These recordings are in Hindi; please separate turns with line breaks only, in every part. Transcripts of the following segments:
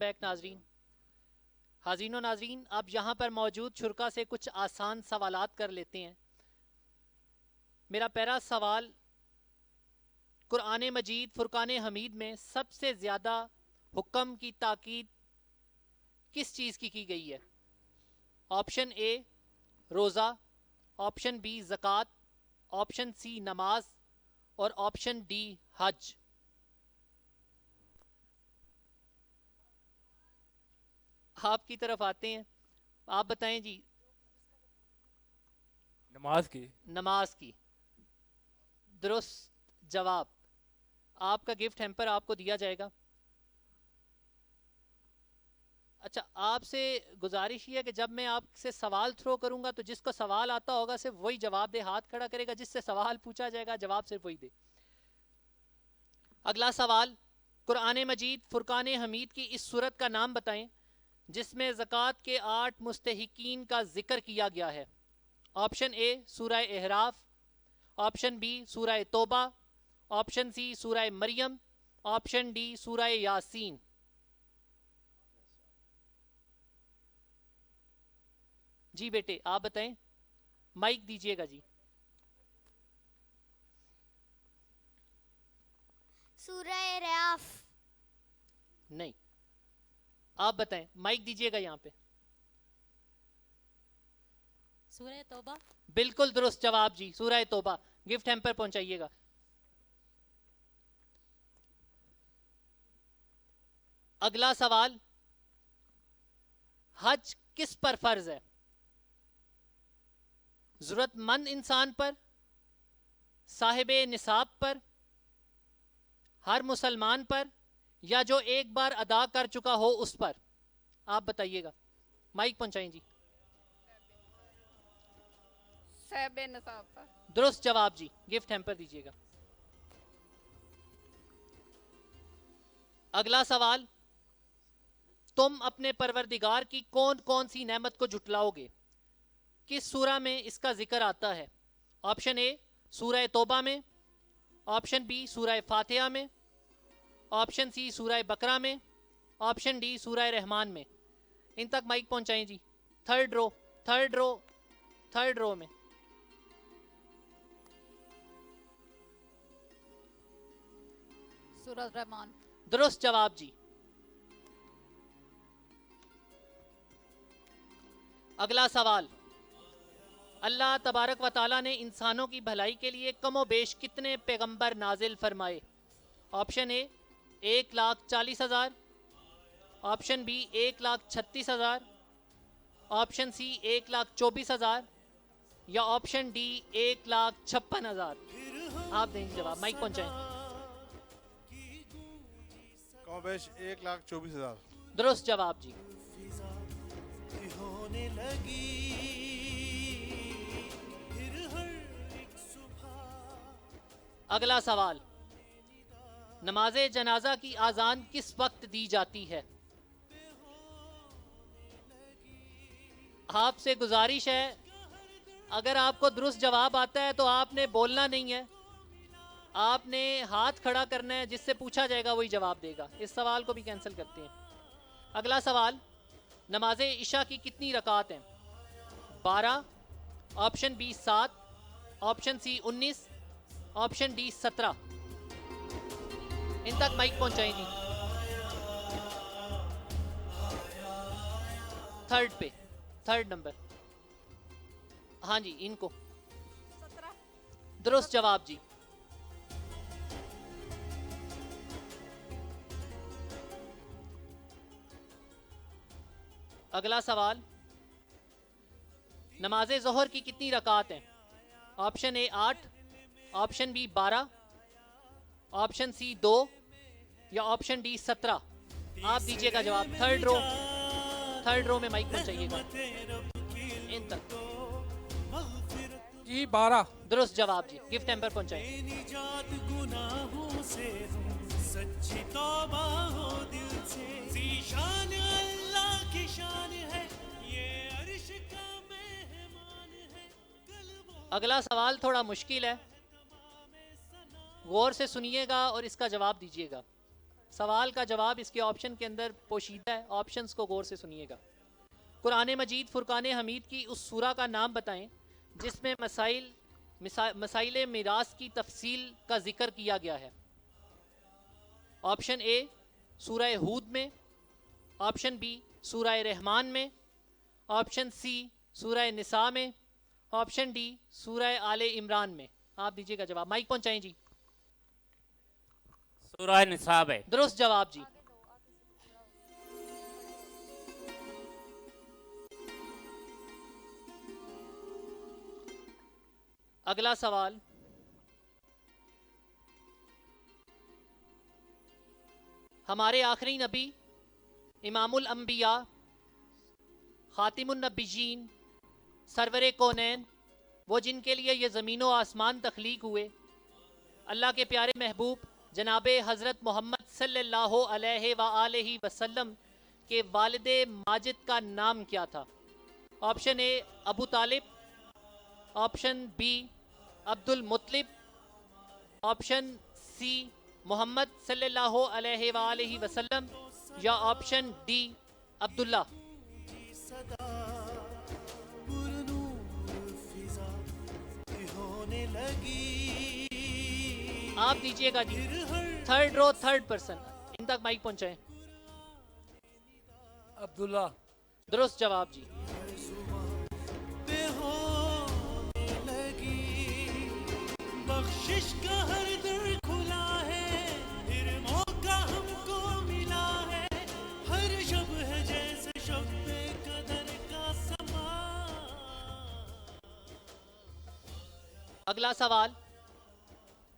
बैक नाजरीन। हाज़रीन व नाजरीन, अब यहाँ पर मौजूद शुरका से कुछ आसान सवालात कर लेते हैं। मेरा पहला सवाल, कुरान मजीद फुरकान हमीद में सबसे ज़्यादा हुक्म की ताकीद किस चीज़ की गई है? ऑप्शन ए रोज़ा, ऑप्शन बी ज़कात, ऑप्शन सी नमाज और ऑप्शन डी हज। आपकी तरफ आते हैं, आप बताएं जी।
नमाज की।
नमाज की दुरुस्त जवाब। आपका गिफ्ट हैम्पर आपको दिया जाएगा। अच्छा, आपसे गुजारिश ये है कि जब मैं आपसे सवाल थ्रो करूंगा तो जिसको सवाल आता होगा सिर्फ वही जवाब दे, हाथ खड़ा करेगा, जिससे सवाल पूछा जाएगा जवाब सिर्फ वही दे। अगला सवाल, कुरान मजीद फुरकान हमीद की इस सूरत का नाम बताएं जिसमें ज़कात के 8 मुस्तहिकीन का जिक्र किया गया है। ऑप्शन ए सूरह एहराफ, ऑप्शन बी सूरह तौबा, ऑप्शन सी सूरह मरियम, ऑप्शन डी सूरह यासीन। जी बेटे आप बताएं, माइक दीजिएगा जी।
सूरह राफ।
नहीं, आप बताएं, माइक दीजिएगा यहाँ पे।
सूरह तौबा।
बिल्कुल दुरुस्त जवाब जी, सूरह तौबा। गिफ्ट हैम्पर पहुंचाइएगा। अगला सवाल, हज किस पर फर्ज है? जरूरतमंद इंसान पर, साहिबे निसाब पर, हर मुसलमान पर, या जो एक बार अदा कर चुका हो उस पर? आप बताइएगा। माइक पहुंचाएं जी।
साहिबे निसाब पर।
दुरुस्त जवाब जी, गिफ्ट हैम्पर दीजिएगा। अगला सवाल, तुम अपने परवरदिगार की कौन कौन सी नेमत को जुटलाओगे? किस सूरा में इसका जिक्र आता है? ऑप्शन ए सूरह तौबा में, ऑप्शन बी सूरह फातिहा में, ऑप्शन सी सूरह बकरा में, ऑप्शन डी सूरह रहमान में। इन तक माइक पहुंचाएं जी। Third row, third row, third row में।
सूरह रहमान।
दुरुस्त जवाब जी। अगला सवाल, अल्लाह तबारक व ताला ने इंसानों की भलाई के लिए कमो बेश कितने पैगंबर नाजिल फरमाए? Option A 1,40,000, option B 1,36,000, option C 1,24,000 या ऑप्शन डी 1,56,000। आप देंगे जवाब, माइक पहुंचाएं।
कमोबेश 1,24,000।
दुरुस्त जवाब जी।
होने लगी फिर हर एक सुबह।
अगला सवाल, नमाजे जनाजा की आजान किस वक्त दी जाती है? आपसे गुजारिश है, अगर आपको दुरुस्त जवाब आता है तो आपने बोलना नहीं है, आपने हाथ खड़ा करना है, जिससे पूछा जाएगा वही जवाब देगा। इस सवाल को भी कैंसिल करते हैं। अगला सवाल, नमाजे इशा की कितनी रकात हैं? 12, option B 7, option C 19, option D 17। इन तक माइक पहुंचाएंगी। थर्ड पे, थर्ड नंबर। हाँ जी, इनको।
17।
दुरुस्त जवाब जी। अगला सवाल, नमाजे जोहर की कितनी रकात हैं? Option A 8, option B 12, option C 2 या ऑप्शन डी 17। आप दीजिएगा जवाब। थर्ड रो, थर्ड रो में माइक पहुंचाइएगा। इन तक
जी 12।
दुरुस्त जवाब जी, गिफ्ट हैम्पर पहुंचाएं।
निजात गुनाहों से सच्ची तौबा हो दिल से। ज़ीशान अल्लाह की शान है, ये अर्श का मेहमान है।
अगला सवाल थोड़ा मुश्किल है, गौर से सुनिएगा और इसका जवाब दीजिएगा। सवाल का जवाब इसके ऑप्शन के अंदर पोशीदा है, ऑप्शंस को गौर से सुनिएगा। कुरान मजीद फुरकान हमीद की उस सूरा का नाम बताएं जिसमें मसाइल मिरास की तफसील का जिक्र किया गया है। ऑप्शन ए सूरह हूद में, ऑप्शन बी सूरह रहमान में, ऑप्शन सी सूरह निसा में, ऑप्शन डी सूरह आले इमरान में। आप दीजिएगा जवाब, माइक पहुंचाएं जी।
सूरह निसा है।
दुरुस्त जवाब जी। अगला सवाल, हमारे आखिरी नबी इमामुल अंबिया खातिमुन नबीयीन सरवरे कौनैन, वो जिनके लिए ये ज़मीन व आसमान तख्लीक हुए, अल्लाह के प्यारे महबूब जनाबे हज़रत मोहम्मद सल्लल्लाहु अलैहि वसल्लम के वालिदे माजिद का नाम क्या था? Option A Abu Talib, option B Abdul Muttalib, option C Mohammad सल्लल्लाहु अलैहि वसल्लम, या ऑप्शन डी अब्दुल्ला। आप दीजिएगा जी, थर्ड रो थर्ड पर्सन, इन तक माइक पहुंचाएं।
अब्दुल्ला।
दुरुस्त जवाब जी।
बख्शिश का हर दर खुला है, फिर मौका हमको मिला है, हर शब है जैसे शब पे कदर का समा।
अगला सवाल,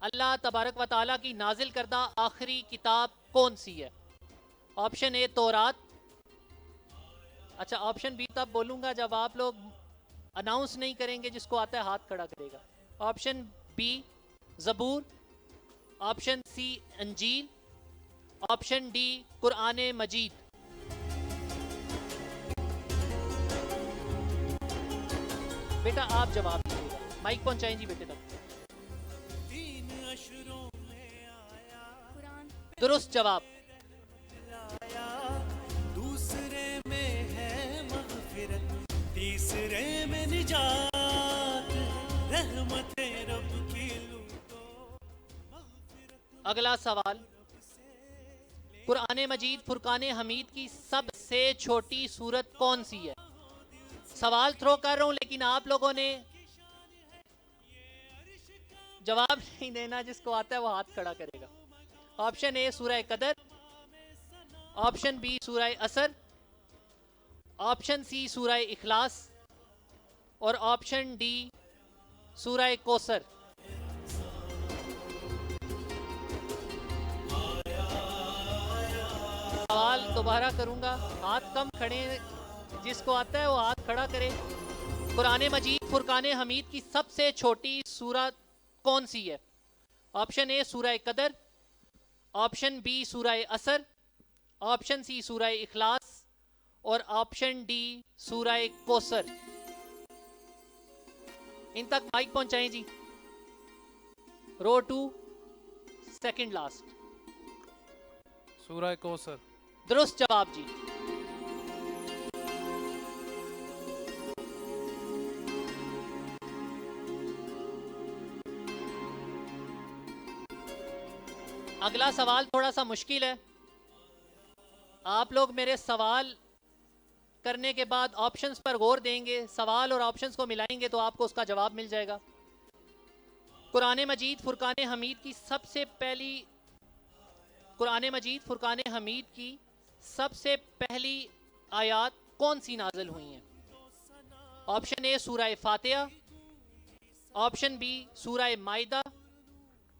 अल्लाह तबारक व ताला की नाजिल करदा आखिरी किताब कौन सी है? ऑप्शन ए तौरात, अच्छा ऑप्शन बी तब बोलूंगा जब आप लोग अनाउंस नहीं करेंगे, जिसको आता है हाथ खड़ा करेगा। ऑप्शन बी ज़बूर, ऑप्शन सी अंजील, ऑप्शन डी कुरान मजीद। बेटा आप जवाब दीजिएगा, माइक पहुंचाएं जी बेटे तक। दुरुस्त जवाब।
दूसरे में है मग़फ़िरत, तीसरे में निजात, रहमते रब की लूटो।
अगला सवाल, कुरान मजीद फुरकान हमीद की सबसे छोटी सूरत कौन सी है? सवाल थ्रो कर रहा हूं लेकिन आप लोगों ने जवाब नहीं देना, जिसको आता है वो हाथ खड़ा करेगा। ऑप्शन ए सूरह कदर, ऑप्शन बी सूरह असर, ऑप्शन सी सूरह इखलास, और ऑप्शन डी सूरह कौसर। सवाल दोबारा करूंगा, हाथ कम खड़े, जिसको आता है वो हाथ खड़ा करे। कुरान मजीद फुरकान हमीद की सबसे छोटी सूरत कौन सी है? ऑप्शन ए सूरह कदर, ऑप्शन बी सूरह असर, ऑप्शन सी सूरह इखलास, और ऑप्शन डी सूरह कौसर। इन तक माइक पहुंचाएं जी। रो 2 सेकंड लास्ट।
सूरह कौसर।
दुरुस्त जवाब जी। अगला सवाल थोड़ा सा मुश्किल है। आप लोग मेरे सवाल करने के बाद ऑप्शंस पर गौर देंगे, सवाल और ऑप्शंस को मिलाएंगे तो आपको उसका जवाब मिल जाएगा। कुरान मजीद फुरकान हमीद की सबसे पहली कुरान मजीद फुरकान हमीद की सबसे पहली आयात कौन सी नाजिल हुई हैं? ऑप्शन ए सूरह फातिहा, ऑप्शन बी सूरह माइदा,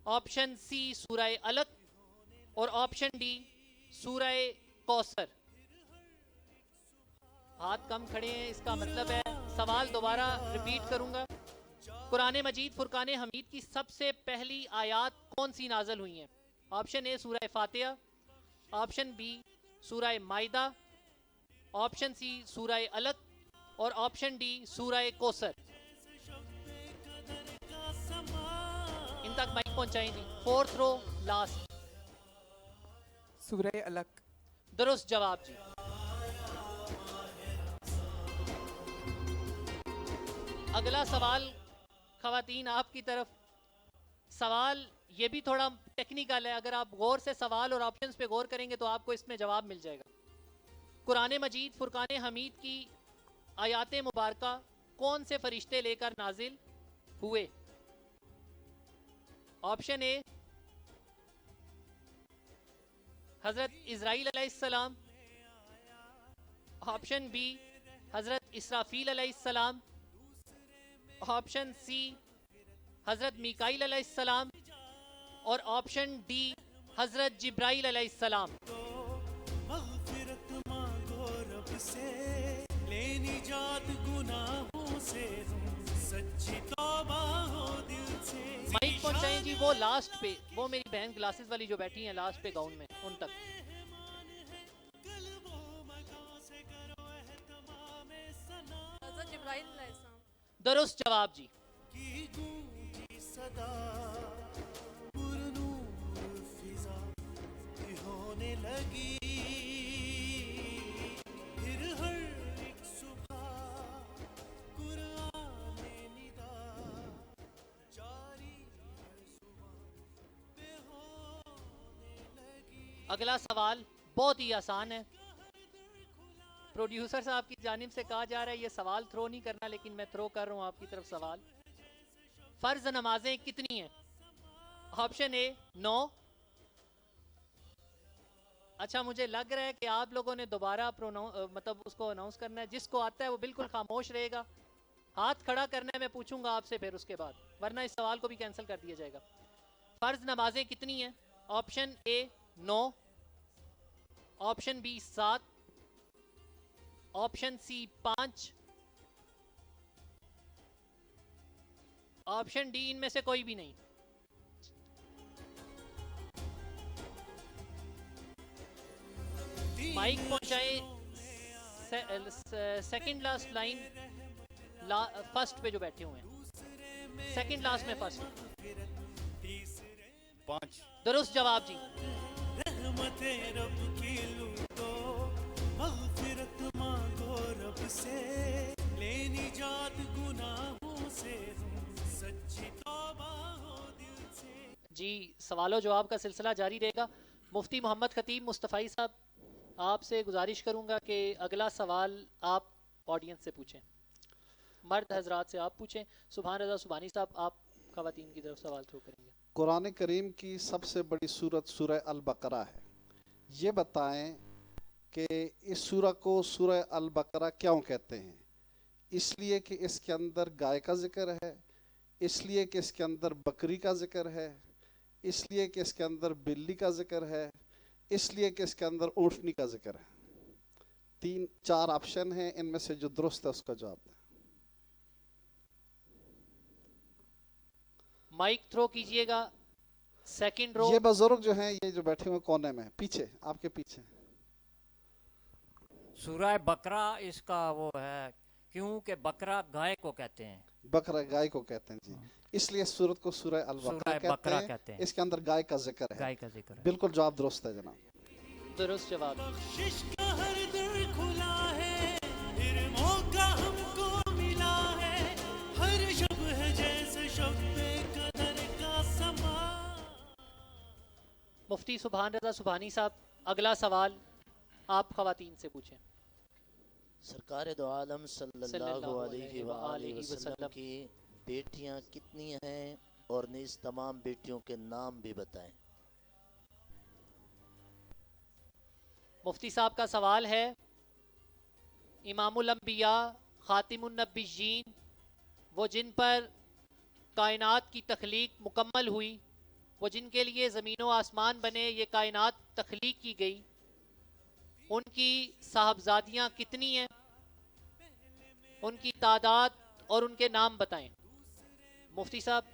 ऑप्शन सी सूरह अलक, और ऑप्शन डी सूरह कौसर। हाथ कम खड़े हैं, इसका मतलब है सवाल दोबारा रिपीट करूंगा। कुरान मजीद फुरकान हमीद की सबसे पहली आयात कौन सी नाजिल हुई हैं? ऑप्शन ए सूरह फातिहा, ऑप्शन बी सूरह माइदा, ऑप्शन सी सूरह अलक, और ऑप्शन डी सूरह कौसर। इन तक माइक पहुंचाएं जी। Fourth row last.
सूरह अलक।
दुरुस्त जवाब जी। अगला सवाल खवातीन आपकी तरफ। सवाल ये भी थोड़ा टेक्निकल है, अगर आप गौर से सवाल और ऑप्शंस पे गौर करेंगे तो आपको इसमें जवाब मिल जाएगा। कुरान मजीद फुरकान हमीद की आयात मुबारका कौन से फरिश्ते लेकर नाजिल हुए? ऑप्शन ए हजरत इज़राइल अलैहिस्सलाम, ऑप्शन बी हजरत इसराफील अलैहिस्सलाम, ऑप्शन सी हजरत मीकाईल अलैहिस्सलाम और ऑप्शन डी हजरत जिब्राइल अलैहिस्सलाम।
मग़फ़िरत मांगो रब से, ले निजात गुनाहों से, सच्ची तौबा हो दिल से।
माइक पहुंचाएं जी वो लास्ट पे, वो मेरी बहन ग्लासेस वाली जो बैठी हैं लास्ट पे गाउन में, उन तक।
हज़रत जिब्राइल अलैहिस्सलाम।
दुरुस्त जवाब जी।
की गूंजी सदा, पुरनूर फिजा की होने लगी, फिर हर एक सुबह कुरान निदा जारी हर सुबह पे होने लगी।
अगला सवाल बहुत ही आसान है। प्रोड्यूसर साहब की जानिब से कहा जा रहा है ये सवाल थ्रो नहीं करना, लेकिन मैं थ्रो कर रहा हूँ आपकी तरफ सवाल। फर्ज नमाजें कितनी हैं? Option A 9। अच्छा, मुझे लग रहा है कि आप लोगों ने दोबारा मतलब उसको अनाउंस करना है। जिसको आता है वो बिल्कुल खामोश रहेगा, हाथ खड़ा करना है, मैं पूछूंगा आपसे फिर उसके बाद, वरना इस सवाल को भी कैंसिल कर दिया जाएगा। फर्ज नमाजें कितनी हैं? Option A 9, option B 7, option C 5, option D इनमें से कोई भी नहीं। माइक पहुंचाए सेकंड लास्ट लाइन, फर्स्ट पे जो बैठे हुए हैं, सेकंड लास्ट में फर्स्ट।
5।
दुरुस्त जवाब जी।
रहमते रब की लूटो, मग़फ़िरत मांगो रब से, ले निजात गुनाहों से, सच्ची तौबा हो दिल से।
जी, सवालों जवाब का सिलसिला जारी रहेगा। मुफ्ती मोहम्मद खतीब मुस्तफ़ाई साहब, आपसे गुजारिश करूंगा कि अगला सवाल आप ऑडियंस से पूछें। मर्द हजरात से आप पूछें। सुभान रज़ा सुभानी साहब, आप ख़वातीन की तरफ सवाल थ्रो करेंगे।
कुरान करीम की सबसे बड़ी सूरत सूरह अल बकरा है। ये बताएं कि इस सूरह को सूरह अल बकरा क्यों कहते हैं? इसलिए कि इसके अंदर गाय का जिक्र है, इसलिए कि इसके अंदर बकरी का जिक्र है, इसलिए कि इसके अंदर बिल्ली का जिक्र है, इसलिए कि इसके अंदर ऊँटनी का जिक्र है। 3-4 ऑप्शन हैं, इनमें से जो दुरुस्त है उसका जवाब दें।
माइक थ्रो कीजिएगा। Second row.
ये बुजुर्ग जो हैं, ये जो बैठे हुए कोने में पीछे, आपके पीछे।
सूरह बकरा इसका वो है क्योंकि बकरा गाय को कहते हैं।
बकरा गाय को कहते हैं जी, इसलिए इस सूरत को सूरह अल बकरा कहते हैं। इसके अंदर गाय का जिक्र है।
गाय का जिक्र है।
बिल्कुल जवाब दुरुस्त है जनाब।
दुरुस्त जवाब।
बख्शिश का हर दर खुला है, फिर मौका हमको मिला है, हर शब है जैसे शब पे कदर का समा।
मुफ्ती सुभान रज़ा सुभानी साहब, अगला सवाल आप ख़वातीन से पूछें।
सरकार दो आलम सल्लल्लाहु अलैहि वसल्लम की बेटियां कितनी हैं और नीज़ तमाम बेटियों के नाम भी बताएं।
मुफ्ती साहब का सवाल है, इमामुल अंबिया खातिमुन नबिय्यीन, वो जिन पर कायनात की तख्लीक मुकम्मल हुई, वो जिनके लिए ज़मीन व आसमान बने, ये कायनात तख्लीक की गई, उनकी साहबजादियाँ कितनी हैं? उनकी तादाद और उनके नाम बताएं। मुफ्ती साहब,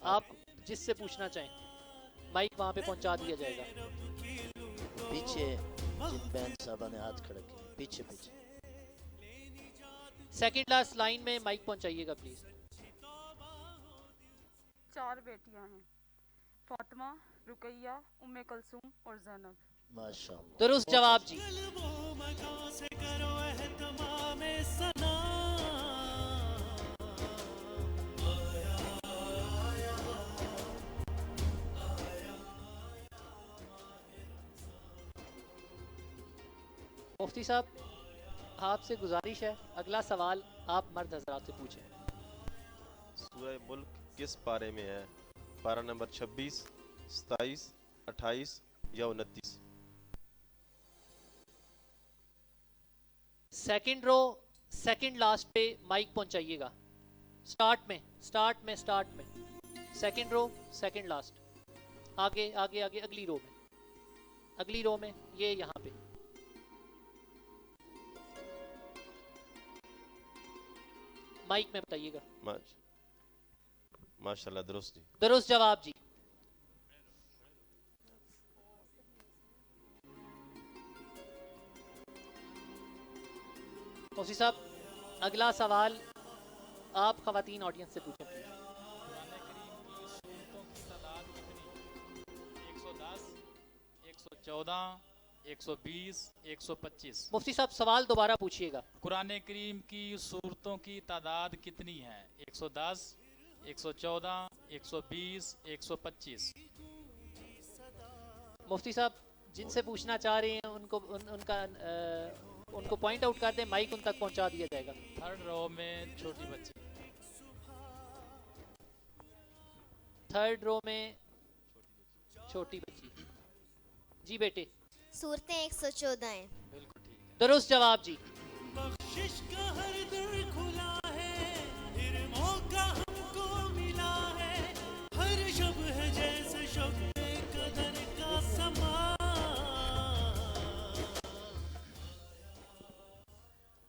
आप जिससे पूछना चाहें, माइक वहाँ पे पहुँचा दिया जाएगा।
पीछे जिन बहन साहबा ने हाथ खड़ा किए, पीछे पीछे।
सेकंड लास्ट लाइन में माइक पहुँचाइएगा प्लीज।
4 बेटियां हैं, फातिमा, रुकैया, उम्मे कुलसूम और ज़ैनब।
माशाअल्लाह।
दुरुस्त जवाब जी।
मदों से करो एहतमाम सना।
मुफ्ती साहब आपसे गुजारिश है, अगला सवाल आप मर्द हजरात से पूछें।
सूरह मुल्क किस पारे में है? पारा नंबर 26, 27, 28 या 29?
सेकंड रो सेकंड लास्ट पे माइक पहुंचाइएगा। स्टार्ट में सेकंड रो सेकंड लास्ट, आगे आगे आगे अगली रो में ये यहाँ पे। माइक में बताइएगा।
माशाल्लाह, दुरुस्त जी।
दुरुस्त जवाब जी। मौसी साहब अगला सवाल आप खवातीन ऑडियंस से पूछें।
110, 114, 120, 125।
मुफ्ती साहब सवाल दोबारा पूछिएगा।
कुरान करीम की सूरतों की तादाद कितनी है? 110, 114, 120, 125।
मुफ्ती साहब जिनसे पूछना चाह रहे हैं उनको पॉइंट आउट कर दें, माइक उन तक पहुंचा दिया जाएगा।
थर्ड रो में छोटी बच्ची।
थर्ड रो में छोटी बच्ची जी। बेटे
सूरतें 114 हैं।
बिल्कुल ठीक है।
दुरुस्त जवाब जी।
बख्शिश का हर दर खुला है, फिर मौका हमको मिला है, हर शब है जैसे शब कदर का समा।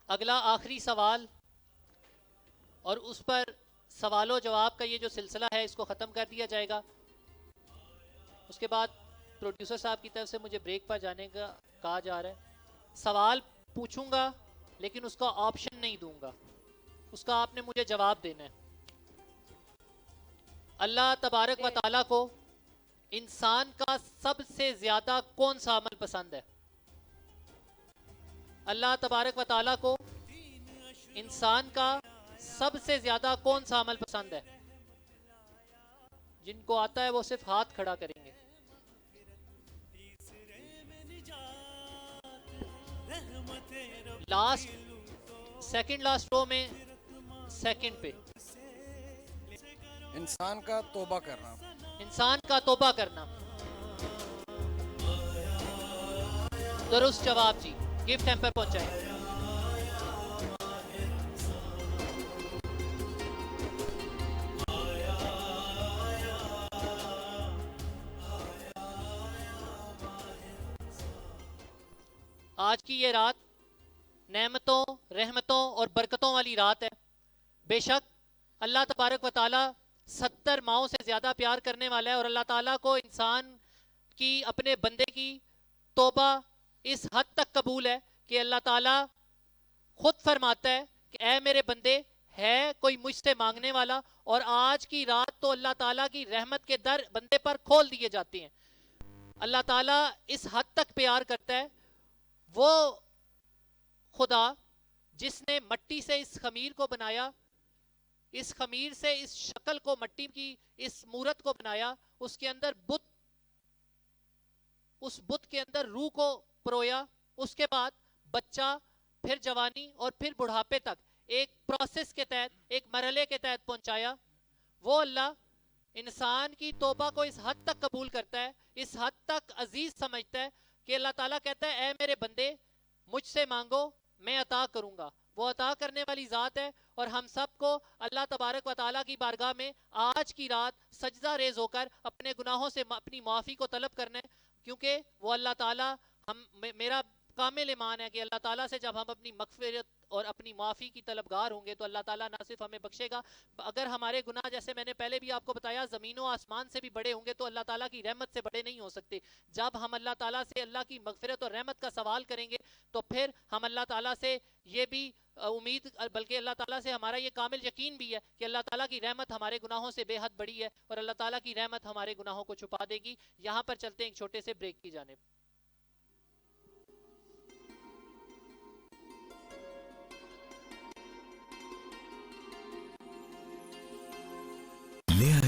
अगला आखिरी सवाल, और उस पर सवालों जवाब का ये जो सिलसिला है इसको ख़त्म कर दिया जाएगा। उसके बाद प्रोड्यूसर साहब की तरफ से मुझे ब्रेक पर जाने का कहा जा रहा है। सवाल पूछूंगा लेकिन उसका ऑप्शन नहीं दूंगा, उसका आपने मुझे जवाब देना है। अल्लाह तबारक व तआला को इंसान का सबसे ज्यादा कौन सा अमल पसंद है? अल्लाह तबारक व तआला को इंसान का सबसे ज्यादा कौन सा अमल पसंद है? जिनको आता है वो सिर्फ हाथ खड़ा करेंगे। लास्ट सेकंड लास्ट रो में सेकंड पे
इंसान का तौबा करना।
इंसान का तौबा करना। दुरुस्त जवाब जी। गिफ्ट हैम्पर पहुंचाएं। आज की ये रात नेमतों, रहमतों और बरकतों वाली रात है। बेशक अल्लाह तबारक व ताला 70 माओं से ज़्यादा प्यार करने वाला है, और अल्लाह ताला को इंसान की, अपने बंदे की तौबा इस हद तक कबूल है कि अल्लाह ताला खुद फरमाता है कि ऐ मेरे बंदे, है कोई मुझसे मांगने वाला? और आज की रात तो अल्लाह ताला की रहमत के दर बंदे पर खोल दिए जाते हैं। अल्लाह ताला इस हद तक प्यार करता है। वो खुदा जिसने मट्टी से इस खमीर को बनाया, इस खमीर से इस शक्ल को, मट्टी की इस मूरत को बनाया, उसके अंदर बुत, उस बुत के अंदर रूह को परोया, उसके बाद बच्चा, फिर जवानी और फिर बुढ़ापे तक एक प्रोसेस के तहत, एक मरहले के तहत पहुंचाया। वो अल्लाह इंसान की तौबा को इस हद तक कबूल करता है, इस हद तक अजीज समझता है कि अल्लाह ताला कहता है, ऐ मेरे बंदे मुझसे मांगो मैं अता करूंगा। वो अता करने वाली ज़ात है। और हम सबको अल्लाह तबारक व तआला की बारगाह में आज की रात सजदा रेज होकर अपने गुनाहों से अपनी माफ़ी को तलब करना है, क्योंकि वो अल्लाह ताला, मेरा कामिल ईमान है कि अल्लाह ताला से जब हम अपनी मगफिरत और अपनी माफ़ी की तलबगार होंगे तो अल्लाह ताला ना सिर्फ हमें बख्शेगा, अगर हमारे गुनाह, जैसे मैंने पहले भी आपको बताया, ज़मीनों आसमान से भी बड़े होंगे तो अल्लाह ताला की रहमत से बड़े नहीं हो सकते। जब हम अल्लाह ताला से अल्लाह की मगफिरत और रहमत का सवाल करेंगे तो फिर हम अल्लाह ताला से ये भी उम्मीद, बल्कि अल्लाह ताला से हमारा ये कामिल यकीन भी है कि अल्लाह ताला की रहमत हमारे गुनाहों से बेहद बड़ी है और अल्लाह ताला की रहमत हमारे गुनाहों को छुपा देगी। यहाँ पर चलते हैं एक छोटे से ब्रेक की जानिब।